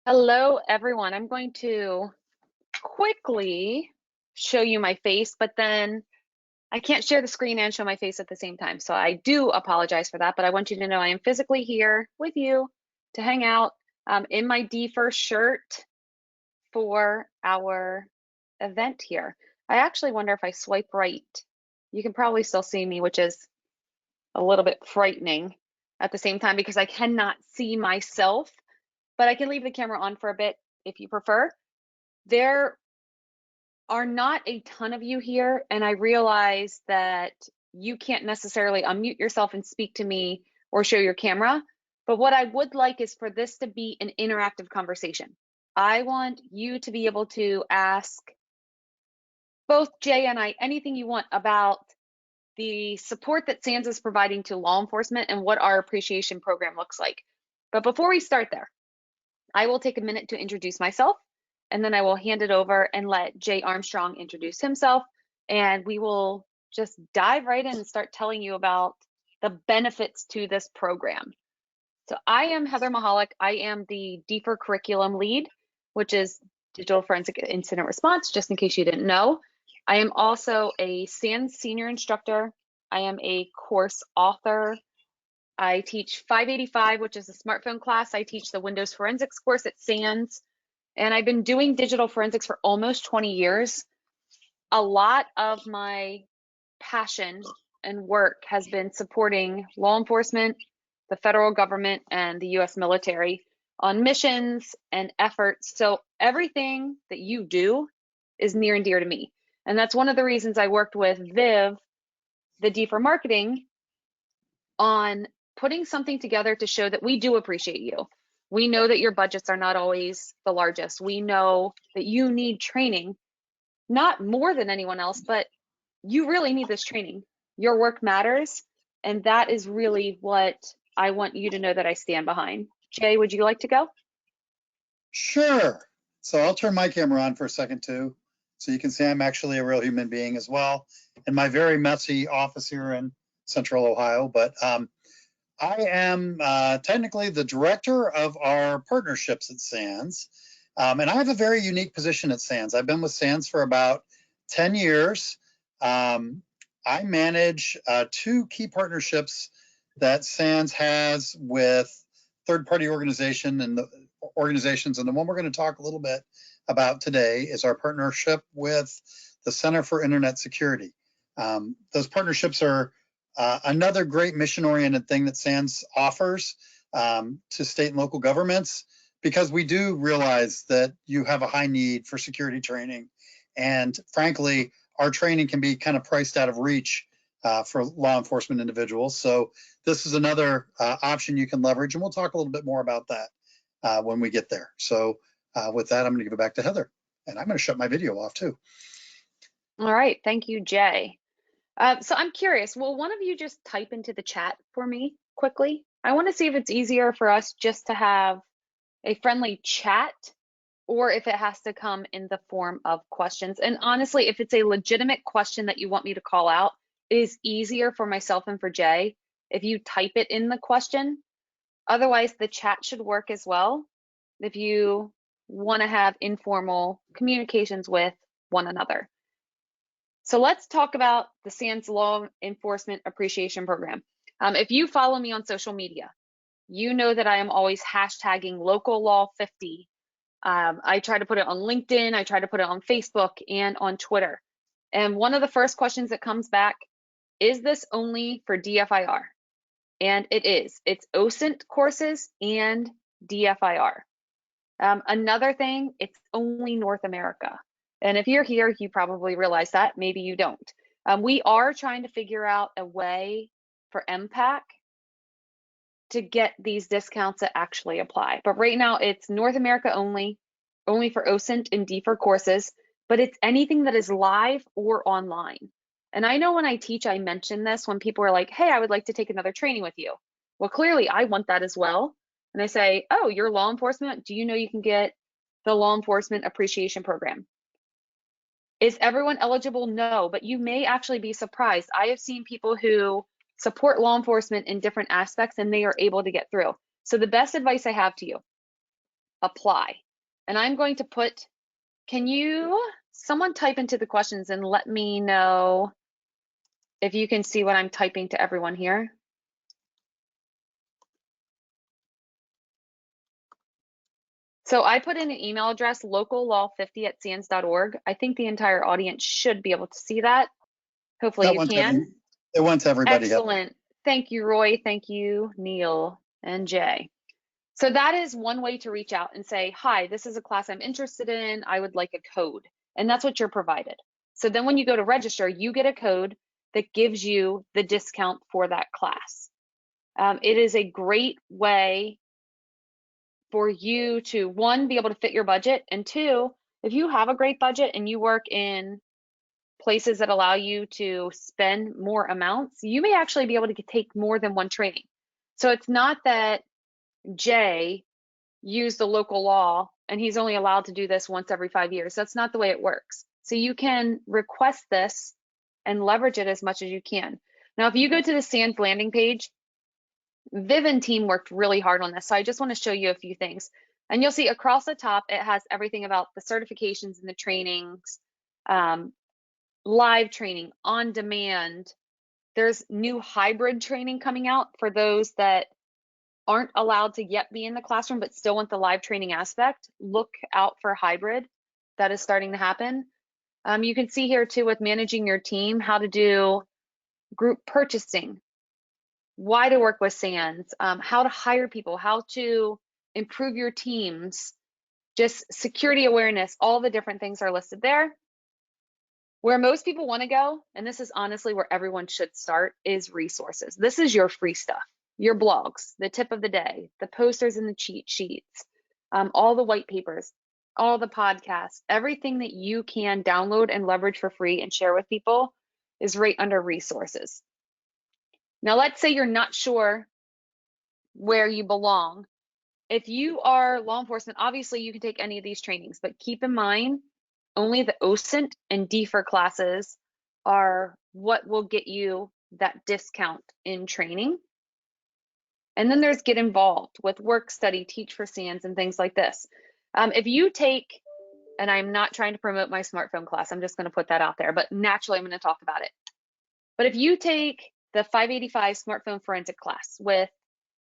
Hello, everyone. I'm going to quickly show you my face, but then I can't share the screen and show my face at the same time. So I do apologize for that, but I want you to know I am physically here with you to hang out in my DFIR shirt for our event here. I actually wonder if I swipe right, you can probably still see me, which is a little bit frightening at the same time because I cannot see myself, but I can leave the camera on for a bit if you prefer. There are not a ton of you here, and I realize that you can't necessarily unmute yourself and speak to me or show your camera, but what I would like is for this to be an interactive conversation. I want you to be able to ask both Jay and I anything you want about the support that SANS is providing to law enforcement and what our appreciation program looks like. But before we start there, I will take a minute to introduce myself, and then I will hand it over and let Jay Armstrong introduce himself, and we will just dive right in and start telling you about the benefits to this program. So I am Heather Mahalik. I am the DFIR curriculum lead, which is Digital Forensic Incident Response, just in case you didn't know. I am also a SANS senior instructor. I am a course author. I teach 585, which is a smartphone class. I teach the Windows Forensics course at SANS, and I've been doing digital forensics for almost 20 years. A lot of my passion and work has been supporting law enforcement, the federal government, and the US military on missions and efforts. So everything that you do is near and dear to me. And that's one of the reasons I worked with Viv, the DFIR marketing, on putting something together to show that we do appreciate you. We know that your budgets are not always the largest. We know that you need training, not more than anyone else, but you really need this training. Your work matters, and that is really what I want you to know that I stand behind. Jay, would you like to go? Sure. So I'll turn my camera on for a second too, so you can see I'm actually a real human being as well in my very messy office here in Central Ohio. But I am technically the director of our partnerships at SANS. And I have a very unique position at SANS. I've been with SANS for about 10 years. I manage two key partnerships that SANS has with third-party organizations, and the one we're going to talk a little bit about today is our partnership with the Center for Internet Security. Those partnerships are another great mission-oriented thing that SANS offers to state and local governments, because we do realize that you have a high need for security training, and frankly, our training can be kind of priced out of reach for law enforcement individuals. So this is another option you can leverage, and we'll talk a little bit more about that when we get there. So with that, I'm going to give it back to Heather, and I'm going to shut my video off too. All right, thank you, Jay. So I'm curious, will one of you just type into the chat for me quickly? I want to see if it's easier for us just to have a friendly chat, or if it has to come in the form of questions. And honestly, if it's a legitimate question that you want me to call out, it is easier for myself and for Jay if you type it in the question. Otherwise, the chat should work as well if you want to have informal communications with one another. So let's talk about the SANS Law Enforcement Appreciation Program. If you follow me on social media, you know that I am always hashtagging local law 50. I try to put it on LinkedIn, I try to put it on Facebook and on Twitter. And one of the first questions that comes back, is this only for DFIR? And it is. It's OSINT courses and DFIR. Another thing, it's only North America. And if you're here, you probably realize that, maybe you don't. We are trying to figure out a way for MPAC to get these discounts that actually apply. But right now it's North America only for OSINT and DFIR courses, but it's anything that is live or online. And I know when I teach, I mention this when people are like, hey, I would like to take another training with you. Well, clearly I want that as well. And I say, oh, you're law enforcement? Do you know you can get the Law Enforcement Appreciation Program? Is everyone eligible? No, but you may actually be surprised. I have seen people who support law enforcement in different aspects and they are able to get through. So the best advice I have to you, apply. And I'm going to put, someone type into the questions and let me know if you can see what I'm typing to everyone here. So I put in an email address, locallaw50@sans.org. I think the entire audience should be able to see that. Hopefully you can. It went to everybody. Excellent. Thank you, Roy. Thank you, Neil and Jay. So that is one way to reach out and say, hi, this is a class I'm interested in. I would like a code. And that's what you're provided. So then when you go to register, you get a code that gives you the discount for that class. It is a great way for you to, one, be able to fit your budget, and two, if you have a great budget and you work in places that allow you to spend more amounts, you may actually be able to take more than one training. So it's not that Jay used the local law and he's only allowed to do this once every 5 years. That's not the way it works. So you can request this and leverage it as much as you can. Now, if you go to the SANS landing page, Viv and team worked really hard on this. So I just want to show you a few things. And you'll see across the top, it has everything about the certifications and the trainings, live training, on demand. There's new hybrid training coming out for those that aren't allowed to yet be in the classroom but still want the live training aspect. Look out for hybrid. That is starting to happen. You can see here too with managing your team, how to do group purchasing, why to work with SANS, how to hire people, how to improve your teams, just security awareness, all the different things are listed there. Where most people want to go, and this is honestly where everyone should start, is resources. This is your free stuff, your blogs, the tip of the day, the posters and the cheat sheets, all the white papers, all the podcasts, everything that you can download and leverage for free and share with people is right under resources. Now, let's say you're not sure where you belong. If you are law enforcement, obviously you can take any of these trainings, but keep in mind, only the OSINT and DFIR classes are what will get you that discount in training. And then there's get involved with work study, teach for SANS, and things like this. If you take, and I'm not trying to promote my smartphone class, I'm just going to put that out there, but naturally I'm going to talk about it. But if you take the 585 smartphone forensic class with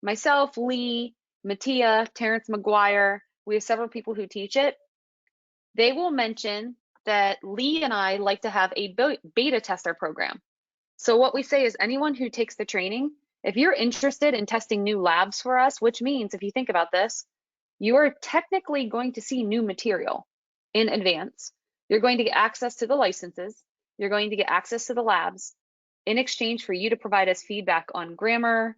myself, Lee, Mattia, Terrence McGuire, we have several people who teach it. They will mention that Lee and I like to have a beta tester program. So what we say is anyone who takes the training, if you're interested in testing new labs for us, which means if you think about this, you are technically going to see new material in advance. You're going to get access to the licenses. You're going to get access to the labs in exchange for you to provide us feedback on grammar,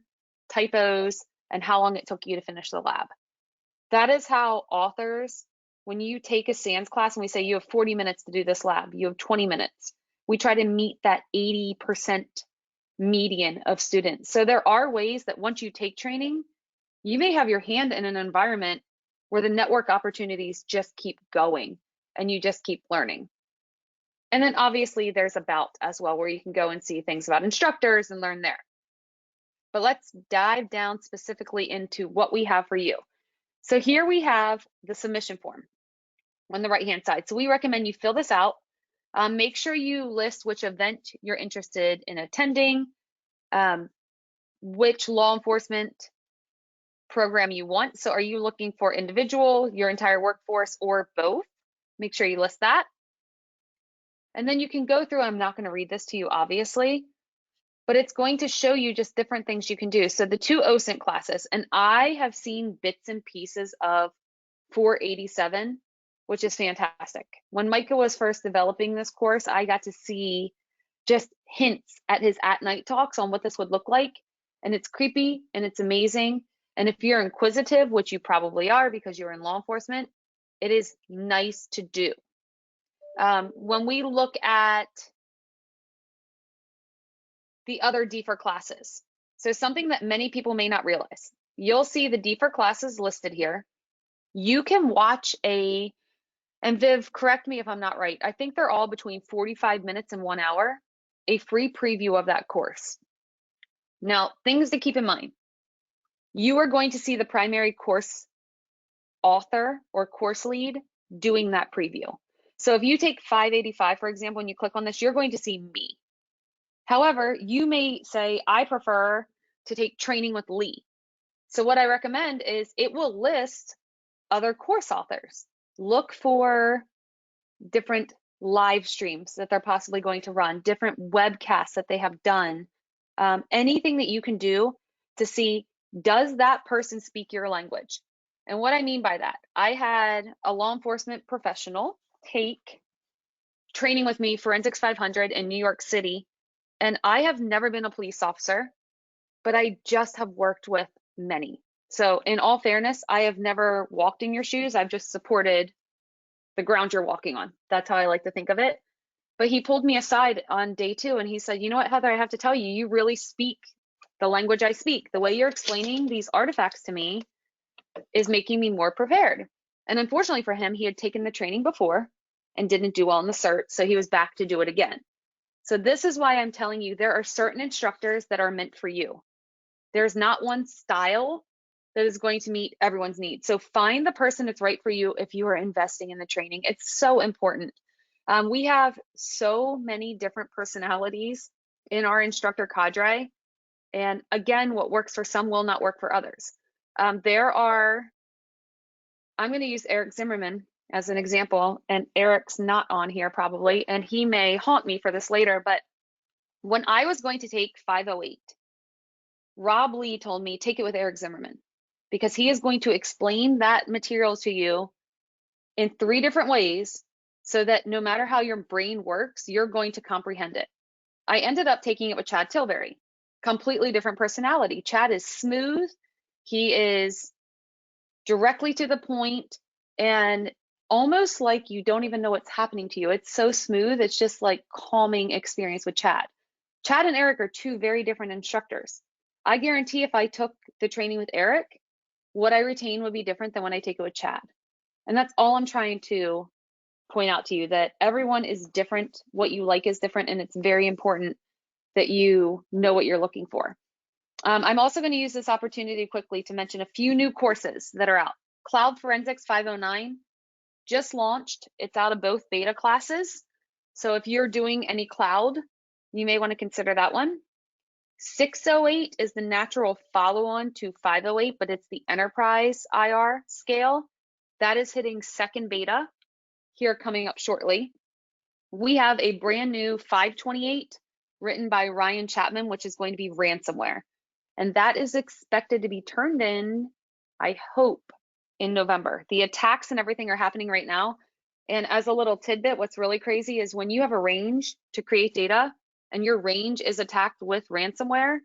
typos, and how long it took you to finish the lab. That is how authors, when you take a SANS class and we say you have 40 minutes to do this lab, you have 20 minutes. We try to meet that 80% median of students. So there are ways that once you take training, you may have your hand in an environment where the network opportunities just keep going and you just keep learning. And then obviously there's About as well, where you can go and see things about instructors and learn there. But let's dive down specifically into what we have for you. So here we have the submission form on the right-hand side. So we recommend you fill this out. Make sure you list which event you're interested in attending, which law enforcement program you want. So are you looking for individual, your entire workforce, or both? Make sure you list that. And then you can go through, I'm not going to read this to you, obviously, but it's going to show you just different things you can do. So the 2 OSINT classes, and I have seen bits and pieces of 487, which is fantastic. When Micah was first developing this course, I got to see just hints at his at-night talks on what this would look like. And it's creepy and it's amazing. And if you're inquisitive, which you probably are because you're in law enforcement, it is nice to do. When we look at the other DFIR classes, so something that many people may not realize, you'll see the DFIR classes listed here. You can watch and Viv, correct me if I'm not right, I think they're all between 45 minutes and 1 hour, a free preview of that course. Now, things to keep in mind. You are going to see the primary course author or course lead doing that preview. So if you take 585, for example, and you click on this, you're going to see me. However, you may say, I prefer to take training with Lee. So what I recommend is it will list other course authors. Look for different live streams that they're possibly going to run, different webcasts that they have done, anything that you can do to see, does that person speak your language? And what I mean by that, I had a law enforcement professional take training with me, Forensics 500 in New York City. And I have never been a police officer, but I just have worked with many. So in all fairness, I have never walked in your shoes. I've just supported the ground you're walking on. That's how I like to think of it. But he pulled me aside on day 2 and he said, you know what, Heather, I have to tell you, you really speak the language I speak. The way you're explaining these artifacts to me is making me more prepared. And unfortunately for him, he had taken the training before and didn't do well on the cert, so he was back to do it again. So this is why I'm telling you, there are certain instructors that are meant for you. There's not one style that is going to meet everyone's needs. So find the person that's right for you if you are investing in the training. It's so important. We have so many different personalities in our instructor cadre. And again, what works for some will not work for others. I'm going to use Eric Zimmerman as an example, and Eric's not on here probably, and he may haunt me for this later, but when I was going to take 508, Rob Lee told me, take it with Eric Zimmerman, because he is going to explain that material to you in 3 different ways so that no matter how your brain works, you're going to comprehend it. I ended up taking it with Chad Tilbury, completely different personality. Chad is smooth. He is directly to the point and almost like you don't even know what's happening to you. It's so smooth. It's just like calming experience with Chad. Chad and Eric are 2 very different instructors. I guarantee if I took the training with Eric, what I retain would be different than when I take it with Chad. And that's all I'm trying to point out to you, that everyone is different. What you like is different, and it's very important that you know what you're looking for. I'm also going to use this opportunity quickly to mention a few new courses that are out. Cloud Forensics 509 just launched. It's out of both beta classes. So if you're doing any cloud, you may want to consider that one. 608 is the natural follow-on to 508, but it's the enterprise IR scale. That is hitting 2nd beta here coming up shortly. We have a brand new 528 written by Ryan Chapman, which is going to be ransomware. And that is expected to be turned in, I hope, in November. The attacks and everything are happening right now. And as a little tidbit, what's really crazy is when you have a range to create data and your range is attacked with ransomware,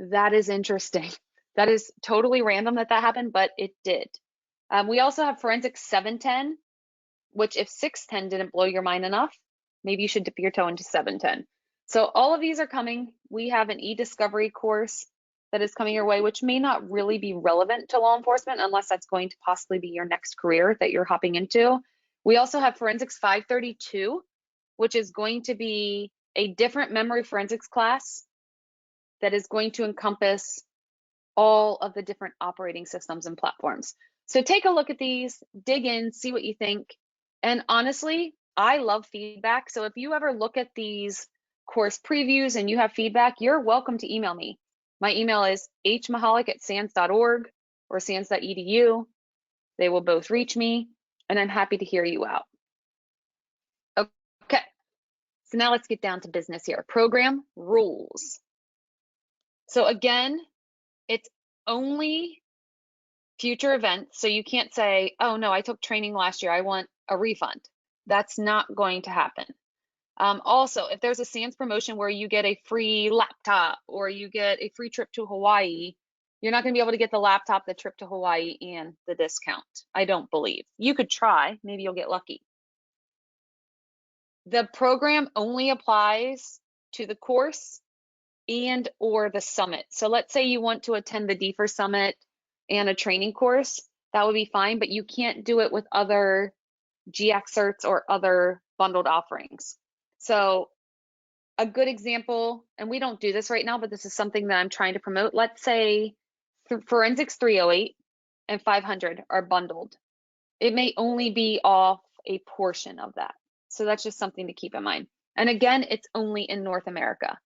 that is interesting. That is totally random that happened, but it did. We also have Forensics 710, which if 610 didn't blow your mind enough, maybe you should dip your toe into 710. So all of these are coming. We have an e-discovery course that is coming your way, which may not really be relevant to law enforcement unless that's going to possibly be your next career that you're hopping into. We also have Forensics 532, which is going to be a different memory forensics class that is going to encompass all of the different operating systems and platforms. So take a look at these, dig in, see what you think. And honestly, I love feedback. So if you ever look at these course previews and you have feedback, you're welcome to email me. My email is hmahalik@sans.org or sans.edu. They will both reach me, and I'm happy to hear you out. Okay, so now let's get down to business here. Program rules. So again, it's only future events. So you can't say, oh no, I took training last year, I want a refund. That's not going to happen. Also, if there's a SANS promotion where you get a free laptop or you get a free trip to Hawaii, you're not going to be able to get the laptop, the trip to Hawaii, and the discount. I don't believe. You could try, maybe you'll get lucky. The program only applies to the course and or the summit. So let's say you want to attend the DFIR summit and a training course, that would be fine, but you can't do it with other GX certs or other bundled offerings. So a good example, and we don't do this right now, but this is something that I'm trying to promote. Let's say Forensics 308 and 500 are bundled. It may only be off a portion of that. So that's just something to keep in mind. And again, it's only in North America.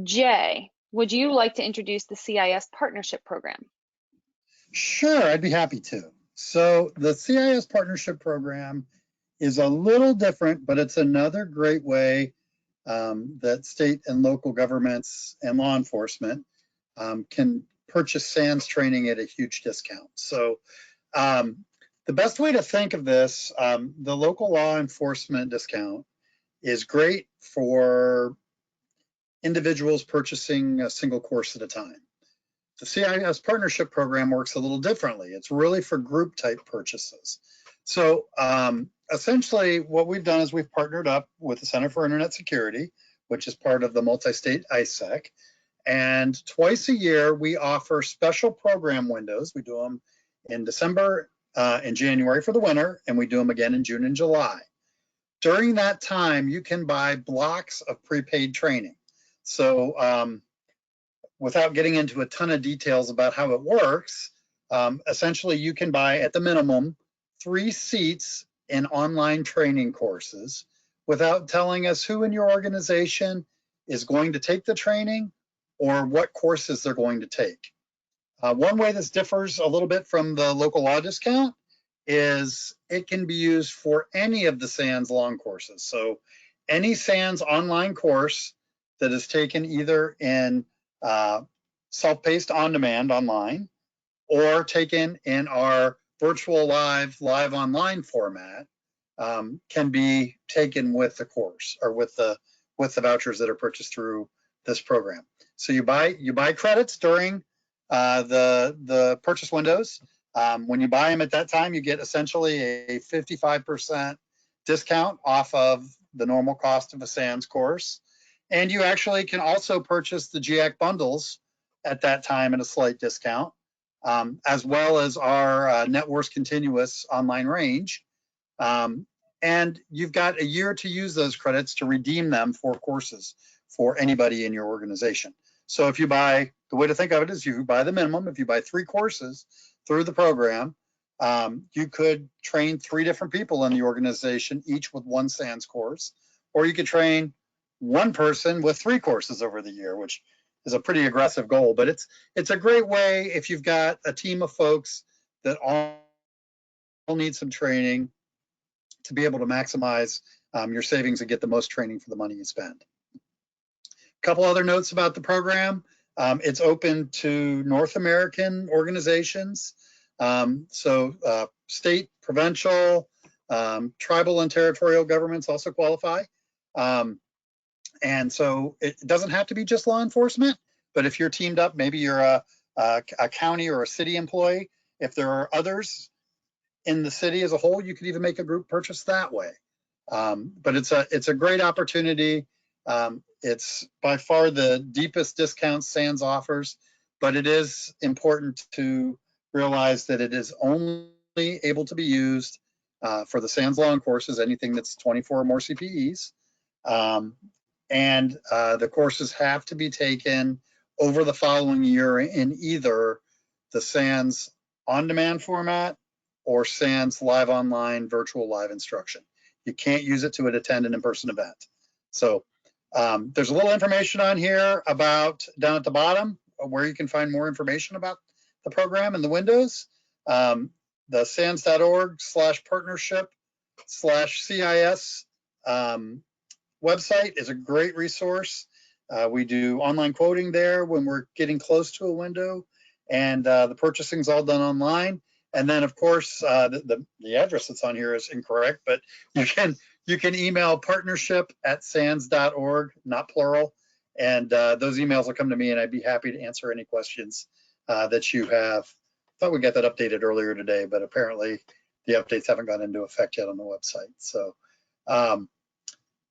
Jay, would you like to introduce the CIS Partnership Program? Sure, I'd be happy to. So the CIS Partnership Program is a little different, but it's another great way that state and local governments and law enforcement can purchase SANS training at a huge discount. So the best way to think of this, the local law enforcement discount is great for individuals purchasing a single course at a time. The CIS Partnership Program works a little differently. It's really for group type purchases. So essentially what we've done is we've partnered up with the Center for Internet Security, which is part of the multi-state ISEC. And twice a year, we offer special program windows. We do them in December and January for the winter, and we do them again in June and July. During that time, you can buy blocks of prepaid training. So without getting into a ton of details about how it works, essentially you can buy at the minimum 3 seats in online training courses without telling us who in your organization is going to take the training or what courses they're going to take. One way this differs a little bit from the local law discount is it can be used for any of the SANS long courses. So any SANS online course that is taken either in self-paced on-demand online or taken in our virtual live online format can be taken with the course or with the vouchers that are purchased through this program. So you buy credits during the purchase windows. When you buy them at that time, you get essentially a 55% discount off of the normal cost of a SANS course. And you actually can also purchase the GIAC bundles at that time at a slight discount, as well as our NetWars Continuous online range. And you've got a year to use those credits to redeem them for courses for anybody in your organization. So if you buy, the way to think of it is you buy the minimum. If you buy 3 courses through the program, you could train 3 different people in the organization, each with 1 SANS course, or you could train 1 person with 3 courses over the year, which is a pretty aggressive goal. But it's a great way if you've got a team of folks that all need some training to be able to maximize your savings and get the most training for the money you spend. A couple other notes about the program. It's open to North American organizations. So state, provincial, tribal and territorial governments also qualify. And so it doesn't have to be just law enforcement, but if you're teamed up, maybe you're a county or a city employee. If there are others in the city as a whole, you could even make a group purchase that way. But it's a great opportunity. It's by far the deepest discount SANS offers, but it is important to realize that it is only able to be used for the SANS long courses, anything that's 24 or more CPEs. And the courses have to be taken over the following year in either the SANS on-demand format or SANS live online virtual live instruction. You can't use it to attend an in-person event. So there's a little information on here about down at the bottom where you can find more information about the program and the windows. The SANS.org/partnership/CIS website is a great resource. We do online quoting there when we're getting close to a window, and the purchasing is all done online. And then, of course, the address that's on here is incorrect, but you can email partnership@sans.org, not plural, and those emails will come to me, and I'd be happy to answer any questions that you have. I thought we got that updated earlier today, but apparently the updates haven't gone into effect yet on the website. So,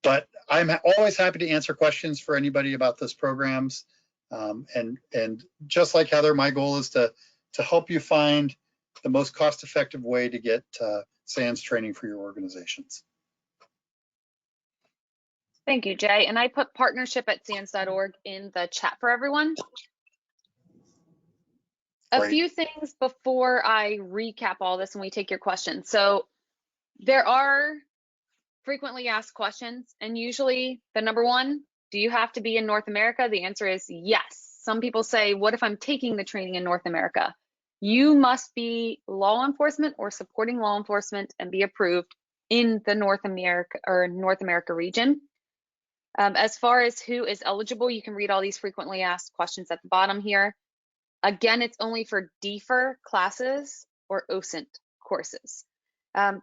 but I'm always happy to answer questions for anybody about those programs. And just like Heather, my goal is to help you find the most cost-effective way to get SANS training for your organizations. Thank you, Jay. And I put partnership@sans.org in the chat for everyone. A Great. few things before I recap all this and we take your questions. So there are frequently asked questions, and usually the number one, do you have to be in North America? The answer is yes. Some people say, what if I'm taking the training in North America? You must be law enforcement or supporting law enforcement and be approved in the North America region. As far as who is eligible, you can read all these frequently asked questions at the bottom here. Again, it's only for DFIR classes or OSINT courses.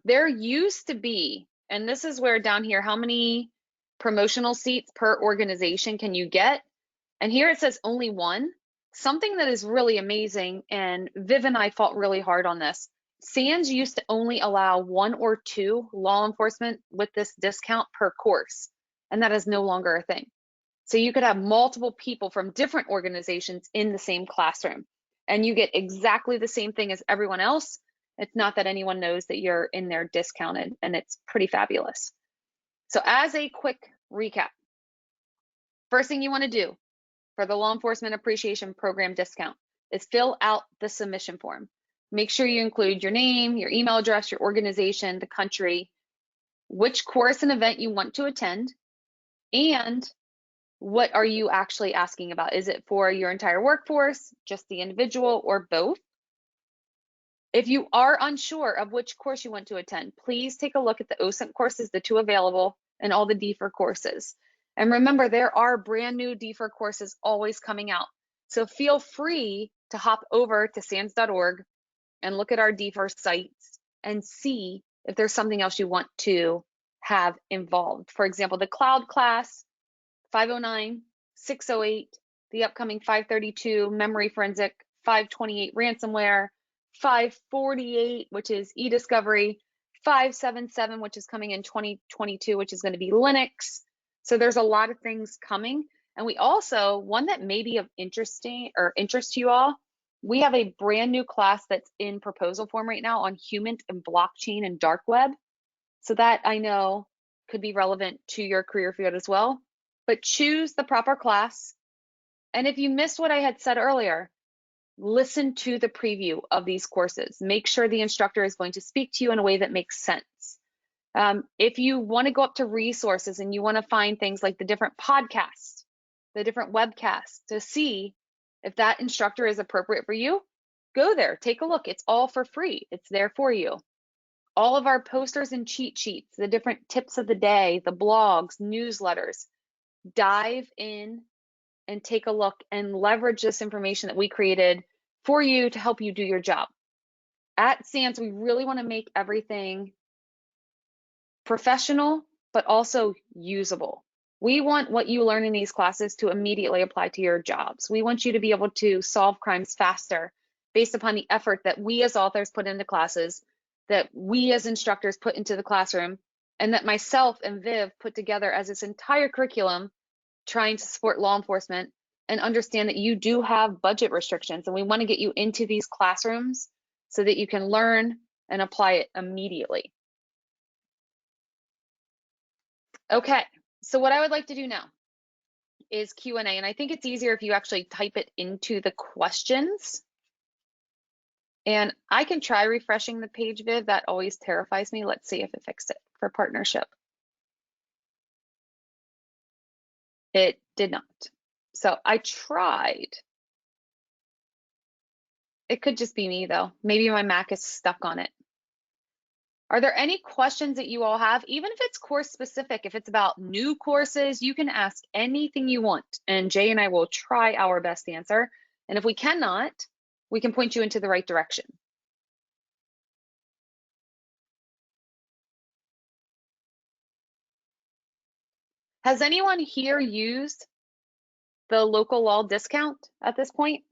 There used to be, and this is where down here, how many promotional seats per organization can you get? And here it says only one. Something that is really amazing, and Viv and I fought really hard on this. SANS used to only allow 1 or 2 law enforcement with this discount per course, and that is no longer a thing. So you could have multiple people from different organizations in the same classroom, and you get exactly the same thing as everyone else. It's not that anyone knows that you're in there discounted, and it's pretty fabulous. So as a quick recap, first thing you want to do for the Law Enforcement Appreciation Program discount is fill out the submission form. Make sure you include your name, your email address, your organization, the country, which course and event you want to attend, and what are you actually asking about? Is it for your entire workforce, just the individual, or both? If you are unsure of which course you want to attend, please take a look at the OSINT courses, the 2 available, and all the DFIR courses. And remember, there are brand new DFIR courses always coming out. So feel free to hop over to SANS.org and look at our DFIR sites and see if there's something else you want to have involved. For example, the cloud class, 509, 608, the upcoming 532 memory forensic, 528 ransomware, 548, which is e-discovery, 577, which is coming in 2022, which is going to be Linux. So there's a lot of things coming. And we also, one that may be of interest to you all, we have a brand new class that's in proposal form right now on human and blockchain and dark web. So that I know could be relevant to your career field as well. But choose the proper class. And if you missed what I had said earlier, listen to the preview of these courses. Make sure the instructor is going to speak to you in a way that makes sense. If you want to go up to resources and you want to find things like the different podcasts, the different webcasts to see if that instructor is appropriate for you, go there, take a look. It's all for free. It's there for you. All of our posters and cheat sheets, the different tips of the day, the blogs, newsletters, dive in and take a look and leverage this information that we created for you to help you do your job. At SANS, we really want to make everything professional, but also usable. We want what you learn in these classes to immediately apply to your jobs. We want you to be able to solve crimes faster based upon the effort that we as authors put into classes, that we as instructors put into the classroom, and that myself and Viv put together as this entire curriculum trying to support law enforcement and understand that you do have budget restrictions, and we want to get you into these classrooms so that you can learn and apply it immediately. Okay, so what I would like to do now is Q&A, and I think it's easier if you actually type it into the questions. And I can try refreshing the page, Viv. That always terrifies me. Let's see if it fixed it for partnership. It did not. So I tried. It could just be me though. Maybe my Mac is stuck on it. Are there any questions that you all have? Even if it's course specific, if it's about new courses, you can ask anything you want, and Jay and I will try our best to answer. And if we cannot, we can point you into the right direction. Has anyone here used the local law discount at this point?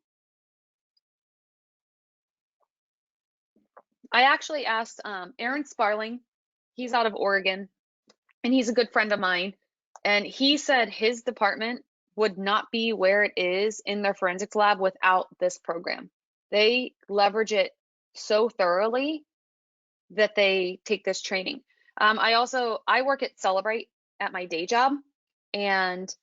I actually asked Aaron Sparling, he's out of Oregon, and he's a good friend of mine. And he said his department would not be where it is in their forensics lab without this program. They leverage it so thoroughly that they take this training. I work at Celebrate at my day job, and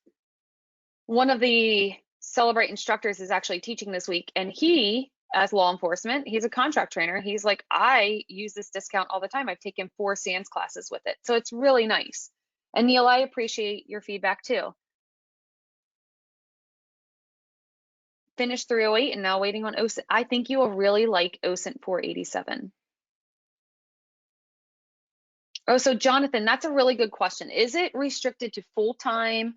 one of the Celebrate instructors is actually teaching this week, and he as law enforcement. He's a contract trainer. He's like, I use this discount all the time. I've taken 4 SANS classes with it. So it's really nice. And Neil, I appreciate your feedback too. Finished 308 and now waiting on OSINT. I think you will really like OSINT 487. Oh, so Jonathan, that's a really good question. Is it restricted to full-time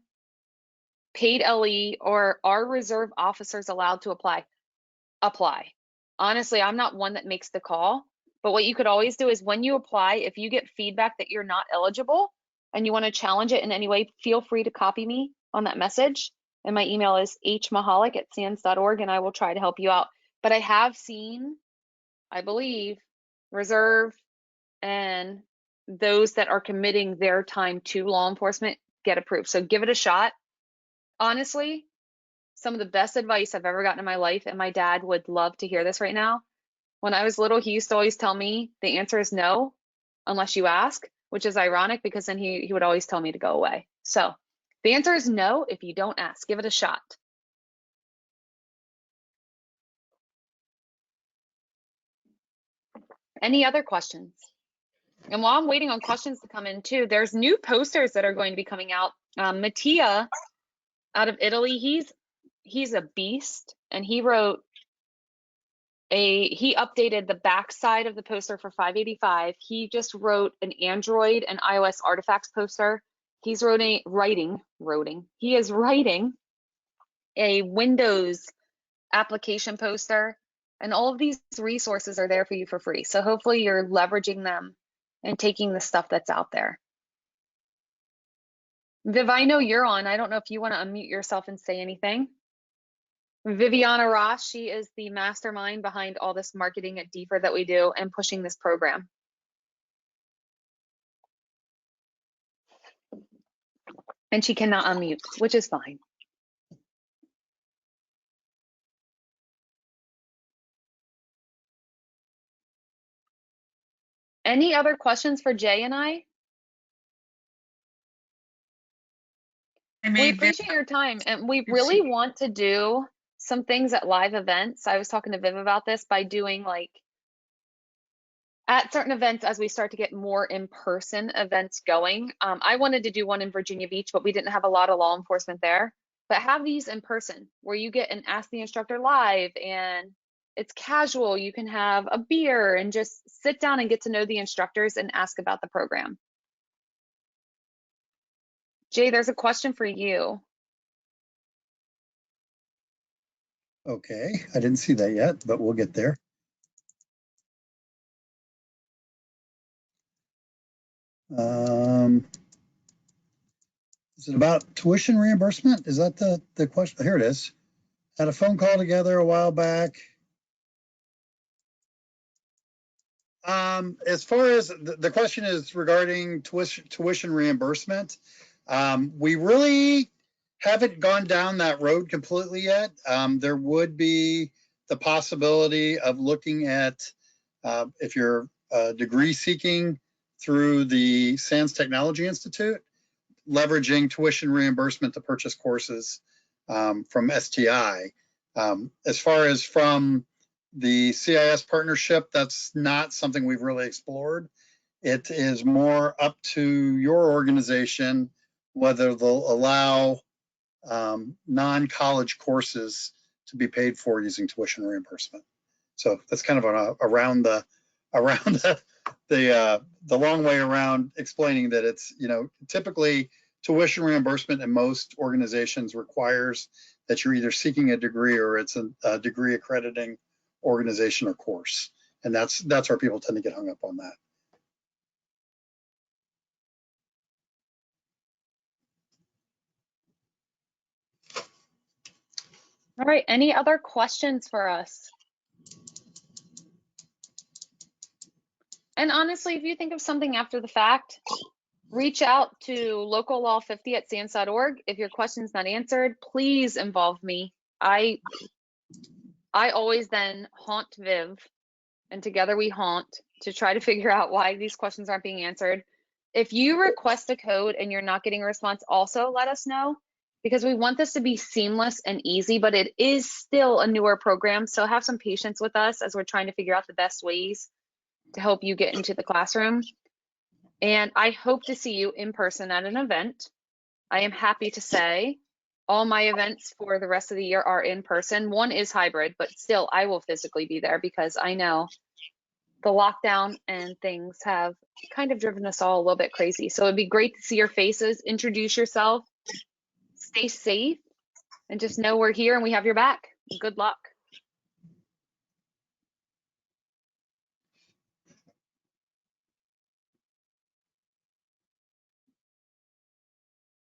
paid LE, or are reserve officers allowed to apply? Apply. Honestly, I'm not one that makes the call, but what you could always do is when you apply, if you get feedback that you're not eligible and you want to challenge it in any way, feel free to copy me on that message. And my email is hmahalik@sans.org, and I will try to help you out. But I have seen, I believe, reserve and those that are committing their time to law enforcement get approved. So give it a shot. Honestly, some of the best advice I've ever gotten in my life, and my dad would love to hear this right now. When I was little, he used to always tell me the answer is no, unless you ask, which is ironic because then he would always tell me to go away. So the answer is no if you don't ask. Give it a shot. Any other questions? And while I'm waiting on questions to come in too, there's new posters that are going to be coming out. Mattia out of Italy, he's a beast, and he updated the back side of the poster for 585. He just wrote an Android and iOS artifacts poster. He is writing a Windows application poster, and all of these resources are there for you for free. So hopefully you're leveraging them and taking the stuff that's out there. Viv, I know you're on. I don't know if you want to unmute yourself and say anything. Viviana Ross, she is the mastermind behind all this marketing at DFIR that we do and pushing this program. And she cannot unmute, which is fine. Any other questions for Jay and I? We appreciate your time, and we really want to do some things at live events. I was talking to Viv about this by doing like at certain events as we start to get more in-person events going. I wanted to do one in Virginia Beach, but we didn't have a lot of law enforcement there. But have these in person where you get an Ask the Instructor live and it's casual. You can have a beer and just sit down and get to know the instructors and ask about the program. Jay, there's a question for you. Okay, I didn't see that yet, but we'll get there. Is it about tuition reimbursement? Is that the question? Here it is. Had a phone call together a while back. As far as the question is regarding tuition reimbursement, we really haven't gone down that road completely yet. There would be the possibility of looking at if you're degree seeking through the SANS Technology Institute, leveraging tuition reimbursement to purchase courses from STI. As far as from the CIS partnership, that's not something we've really explored. It is more up to your organization whether they'll allow non-college courses to be paid for using tuition reimbursement. So that's kind of around the long way around explaining that it's, you know, typically tuition reimbursement in most organizations requires that you're either seeking a degree or it's a degree accrediting organization or course. And that's where people tend to get hung up on that. All right, any other questions for us? And honestly, if you think of something after the fact, reach out to locallaw50@sans.org. If your question's not answered, please involve me. I always then haunt Viv, and together we haunt to try to figure out why these questions aren't being answered. If you request a code and you're not getting a response, also let us know. because we want this to be seamless and easy, but it is still a newer program. So have some patience with us as we're trying to figure out the best ways to help you get into the classroom. And I hope to see you in person at an event. I am happy to say all my events for the rest of the year are in person. One is hybrid, but still I will physically be there because I know the lockdown and things have kind of driven us all a little bit crazy. So it'd be great to see your faces, introduce yourself, stay safe, and just know we're here and we have your back. Good luck.